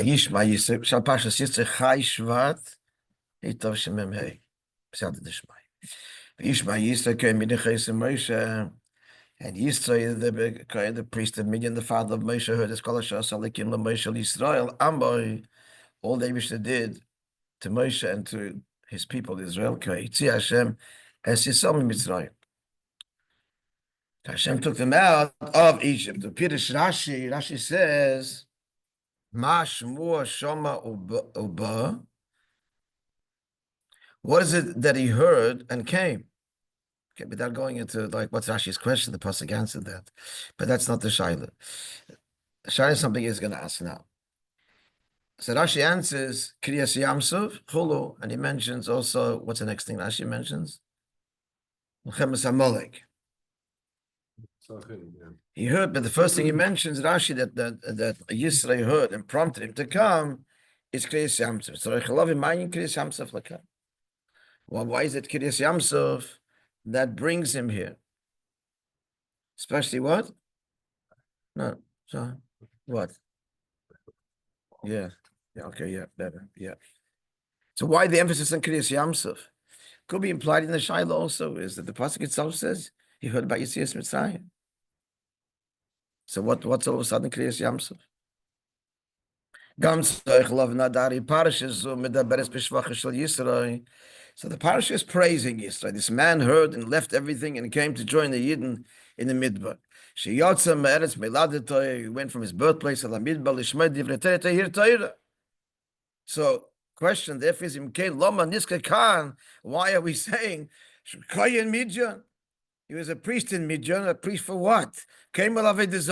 Yishma Yisro, Shal Pashas Yisro Chai Shvat, Hitov Shemem Hei, B'Siyata D'Shmai. Yishma Yisro came in the Chais of Moishe, and Yisro, the priest of Midian, the father of Moishe, heard his Kolash Asalikim LaMoshe Yisrael, Amoy, all they wish they did to Moshe and to his people Israel, K'Yitzi Hashem, as Yisrael Mitzrayim. Hashem took them out of Egypt. The Pirush Rashi says, Ma Shmua Shoma Uba. What is it that he heard and came? Okay, without going into like what's Rashi's question, the pasuk answered that, but that's not the shaila. The shaila is something he's going to ask now. So Rashi answers Kriyas Yamsuf Chulu, and he mentions also what's the next thing Rashi mentions? Melchemes HaMolek. He heard, but the first thing he mentions, Rashi, that Yisro heard and prompted him to come is Kriyas Yamsuf. So Rechalovim Mayin Kriyas Yamsuf Lakam. Well, why is it Kriyas Yamsuf that brings him here? Especially what? No, so what? Yeah, okay, yeah, better, yeah. So why the emphasis on Kriyas Yamsuf? Could be implied in the Shaila also, is that the pasuk itself says he heard about Yitzias Mitzrayim. So what's all of a sudden Kriyas Yamsuf? So the parasha is praising Yisro. This man heard and left everything and came to join the Yidden in the Midbar. He went from his birthplace to the Midbar. So, question, therefore, is why are we saying he was a priest in Midian? A priest for what? It's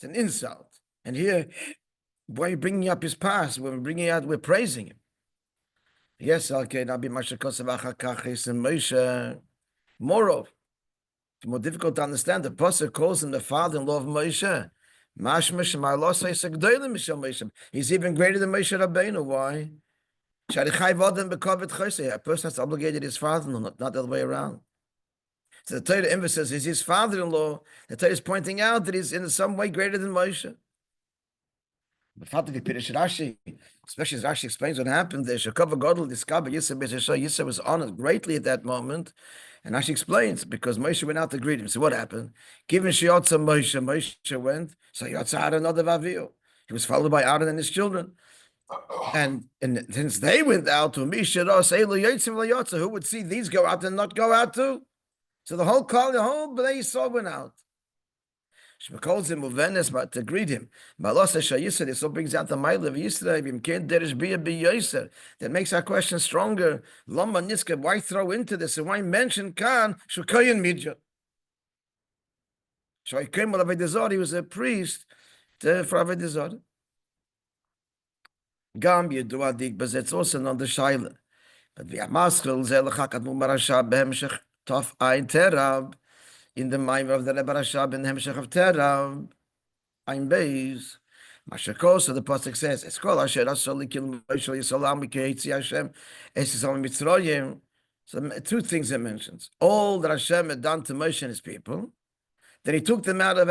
an insult. And here, why are you bringing up his past? We're praising him. Yes, okay, Rabbi Moishe. Moreover, it's more difficult to understand. The pasuk calls him the father-in-law of Moishe. He's even greater than Moishe Rabbeinu. Why? A person has obligated his father-in-law, not the other way around. So the Torah emphasizes is his father-in-law. The Torah is pointing out that he's in some way greater than Moishe. Especially as Rashi explains what happened there. Yisro was honored greatly at that moment. And Rashi explains, because Moishe went out to greet him. So what happened? Given Shiotza Moishe went, so Yotza Aaron Vavio. He was followed by Aaron and his children. And since they went out to who would see these go out and not go out too? So the whole place went out. Calls him but to greet him. This all brings out the mile of Yisro. That makes our question stronger. Why throw into this? And why mention Khan? He was a priest for Avodah but it's also not the Shaila. But we are in the Maimar of the Rebbe Rashab in the Hemshech of Terah, Ein Beis, Mashakos, so the pasuk says, "Eskol Asher Asoli Kil Moishe Yisalam B'Keitzi Hashem Esisam Mitzrayim." So two things it mentions: all that Hashem had done to Moshe and his people, that He took them out of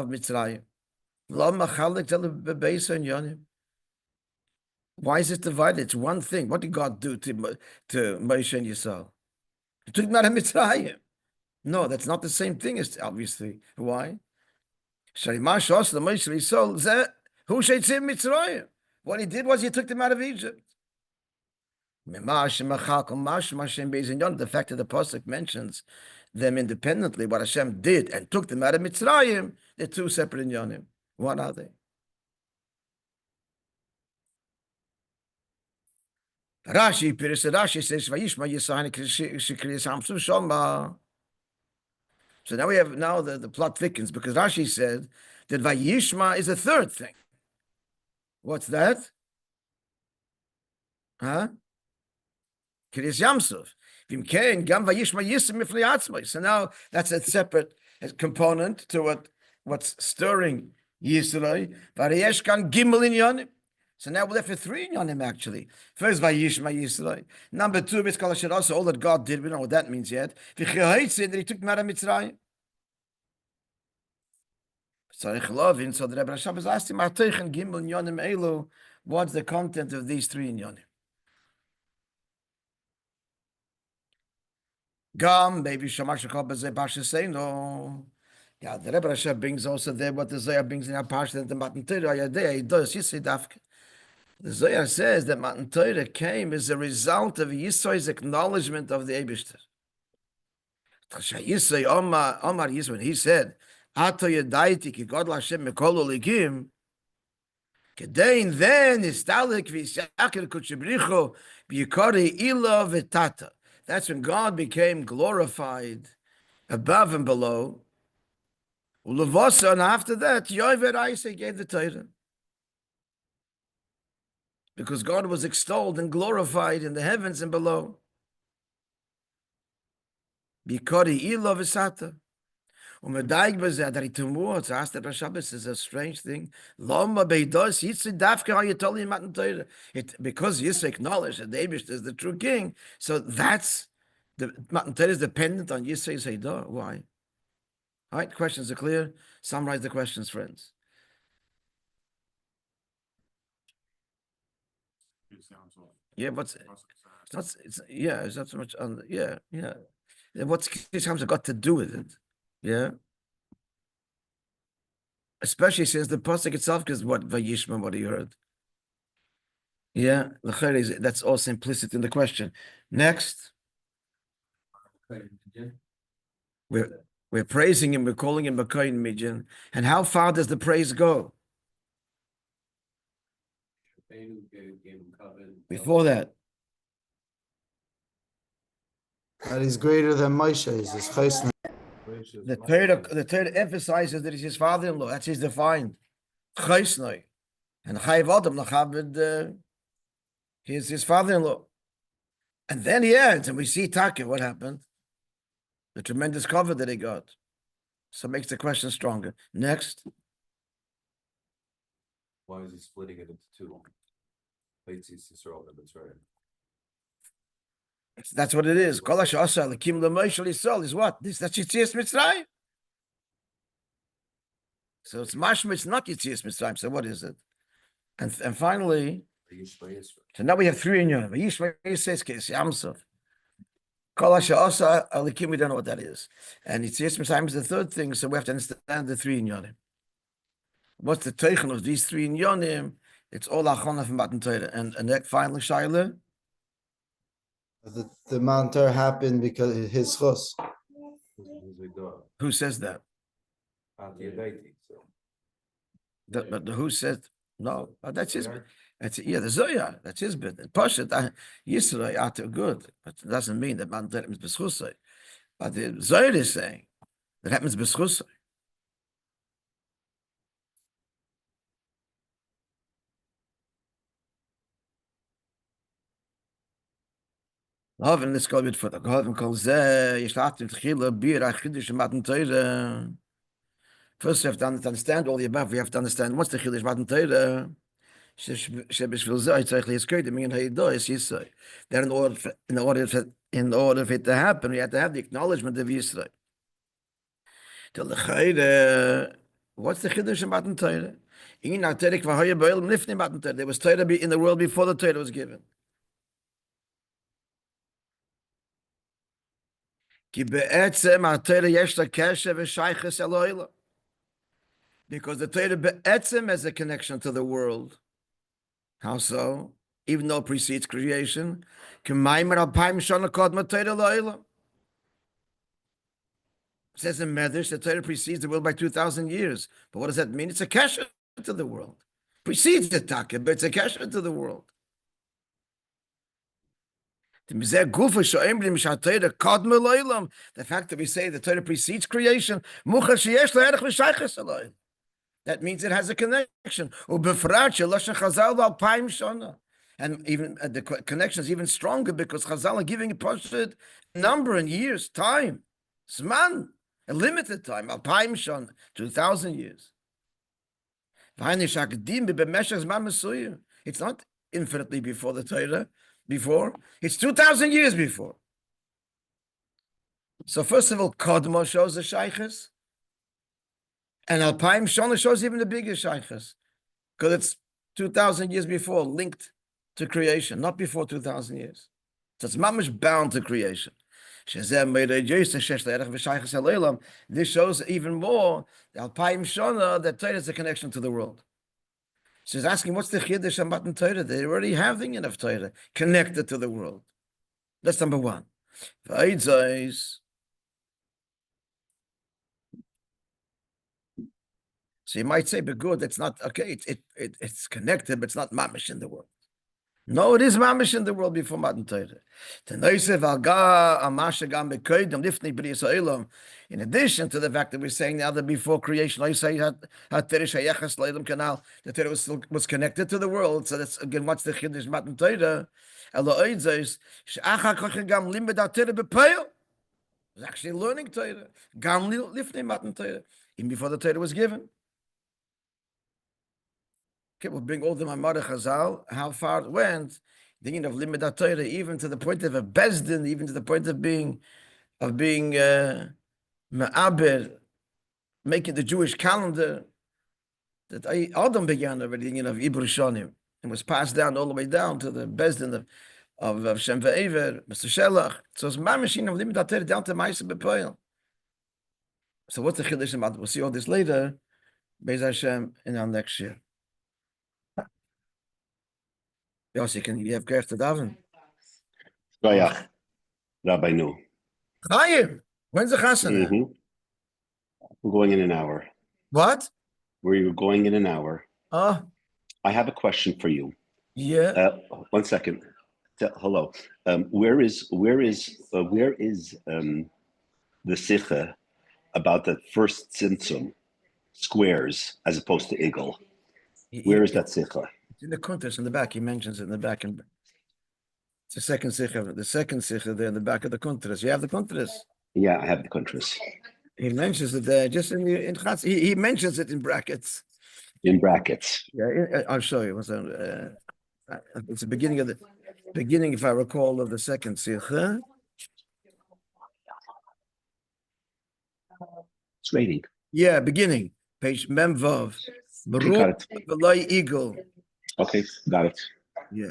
Mitzrayim. Why is it divided? It's one thing. What did God do to Moshe and Yisrael? He took them out of Mitzrayim. No, that's not the same thing, obviously. Why? What he did was he took them out of Egypt. The fact that the pasuk mentions them independently, what Hashem did and took them out of Mitzrayim, they're two separate inyanim. What are they? Rashi says, so now we have the plot thickens, because Rashi said that Vayishma is a third thing. What's that? Huh? Kriyas Yamsuf. So now that's a separate component to what's stirring Yisro. So now we're left with three inyanim actually. First, Vayishma Yisro. Number two, all that God did. We don't know what that means yet. That He took them out of Mitzrayim. Tzarich lovin. So the Rebbe Rashab is asking, Marteichen Gimel Inyonim Elu, what's the content of these three Inyonim? Gam, maybe Shamash Shakal Bezeh Pasha say no. Yeah, the Rebbe Rashab brings also there what the Zohar brings in our Pasha that the Matan Torah Yadeh, he does, he say Dafka. The Zohar says that Matan Torah came as a result of Yisro's acknowledgement of the Eibishter. Yisro, Omar Yisro, when he said, Ato Yadaiti ki God Lashem Mekol Olikim, Kedain then Istalik V'Yisakir Kutshibricho B'Yikori Ila V'Tata. That's when God became glorified above and below. Ulavosa, and after that, Yover Isaac gave the Torah. Because God was extolled and glorified in the heavens and below. B'Yikori Ila V'Sata. Umedaig bezeh that he tumur. Asked the Shabbos is a strange thing. Lama beidos Yisro dafke how you told him Matan Torah. Because Yisro acknowledged that David is the true king. So that's the Matan Torah is dependent on Yisro's Heidah. Why? All right, questions are clear. Summarize the questions, friends. Yeah, but it's not so much on. Yeah. What's Kiss Hamza got to do with it? Yeah. Especially since the pasuk itself is what Vayishma, what you heard. Yeah, that's also implicit in the question. Next, we're praising him, we're calling him Makayin Midjan. And how far does the praise go? Before that. That he's greater than Moishe. Is his chesed. The Torah emphasizes that he's his father-in-law. That's his defined. Chesed. And Chayiv Adam Lachabed, he's his father-in-law. And then he adds, and we see Taka, what happened? The tremendous cover that he got. So it makes the question stronger. Next. Why is he splitting it into two? That's what it is. Kol asher asa Elokim l'Moshe Yisrael is what? That's Yitzias Mitzrayim. So it's mashma, it's not Yitzias Mitzrayim. So what is it? And finally, so now we have three in Yonah. Yishma says Kes Yamsov. Kol asher asa Elokim, we don't know what that is. And Yitzias Mitzrayim is the third thing, so we have to understand the three in Yonah. What's the teichen of these three in Yonim? It's all achona from Matan Torah. And that finally, Shaila? The Mount Torah happened because his chus. Who says that? But who said no? That's his. The Zohar. That's his bit. Pashat Yisro are good, but it doesn't mean that Mount Torah is b'schusay. But the Zohar is saying that happens b'schusay. Hoven, let's go a bit further. Hoven calls Matan Torah. First, we have to understand all the above. We have to understand what's the Chiddush Matan Torah. That in order for it to happen, we have to have the acknowledgement of Yisro. What's the Chiddush of Matan Torah? There was Torah in the world before the Torah was given. Because the Torah be'etzem has a connection to the world. How so? Even though it precedes creation. It says in Medrash, the Torah precedes the world by 2,000 years. But what does that mean? It's a kasher to the world. Precedes the Taka, but it's a kasher to the world. The fact that we say the Torah precedes creation, that means it has a connection. And even the connection is even stronger because Chazal are giving a number in years, time, zman, a limited time, 2,000 years. It's not infinitely before the Torah. Before, it's 2,000 years before. So first of all, Kodmo shows the Shaykhis. And Alpayim Shana shows even the bigger shaykhs, because it's 2,000 years before, linked to creation, not before 2,000 years. So it's mamish bound to creation. This shows even more the Alpayim Shana that Torah is a connection to the world. She's asking, what's the chiddush of Matan Torah? They already have the inyan of Torah connected to the world. That's number one. So you might say, but good, it's not okay. It's connected, but it's not mamish in the world. No, it is mamish in the world before Matan Torah. In addition to the fact that we're saying now that before creation, I say the Torah was connected to the world. So that's again, what's the chiddush Matan Torah? Was actually learning Torah. Even before the Torah was given. Okay, we'll bring all the Maamar Chazal, how far it went, the end of Limud Torah, even to the point of a Bezdin, even to the point of being Ma'aber, making the Jewish calendar, that Adam began already, of Ibr Shonim, and was passed down all the way down to the Bezdin of Shem Ve'ever, Mr. Shelach. So it's Ma'amashim of Limud Torah down to Ma'aseh B'Poel. So what's the Chiddush about? We'll see all this later, Be'ez Hashem, in our next year. Yossi, you have Graf to Daven? Shkoyach, Rabbi Nu. Chaim, when's the Chasana? We're going in an hour. What? We're going in an hour. Oh, I have a question for you. yeah. 1 second. Hello. Where is the Sikha about the first Tzimtzum, squares, as opposed to eagle? Where is that Sikha? It's in the Kuntres in the back. He mentions it in the back. And it's the second Sikha. The second Sikha there in the back of the Kuntres. You have the Kuntres? Yeah, I have the countries. He mentions it there, just in Chatz. He mentions it in brackets. In brackets. Yeah, I'll show you. It's the beginning, if I recall, of the second Sikha. It's raining. Yeah, beginning. Page Memvav. Got it. Eagle. Okay, got it. Yeah.